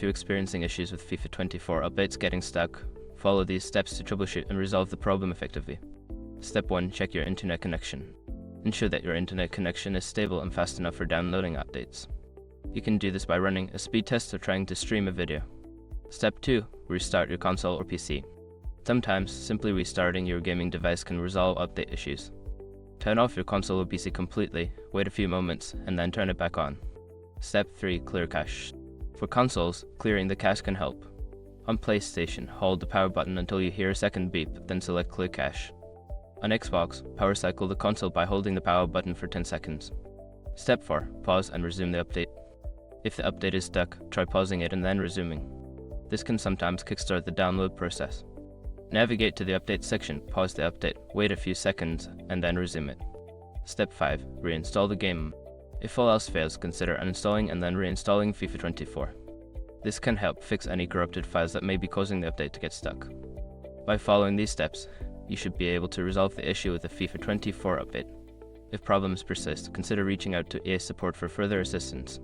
if you're experiencing issues with FIFA 24 updates getting stuck, follow these steps to troubleshoot and resolve the problem effectively. Step 1. Check your internet connection. Ensure that your internet connection is stable and fast enough for downloading updates. You can do this by running a speed test or trying to stream a video. Step 2. Restart your console or PC. Sometimes, simply restarting your gaming device can resolve update issues. Turn off your console or PC completely, wait a few moments, and then turn it back on. Step 3. Clear cache. For consoles, clearing the cache can help. On PlayStation, hold the power button until you hear a second beep, then select Clear Cache. On Xbox, power cycle the console by holding the power button for 10 seconds. Step 4. Pause and resume the update. If the update is stuck, try pausing it and then resuming. This can sometimes kickstart the download process. Navigate to the update section, pause the update, wait a few seconds, and then resume it. Step 5. Reinstall the game. If all else fails, consider uninstalling and then reinstalling FIFA 24. This can help fix any corrupted files that may be causing the update to get stuck. By following these steps, you should be able to resolve the issue with the FIFA 24 update. If problems persist, consider reaching out to EA support for further assistance.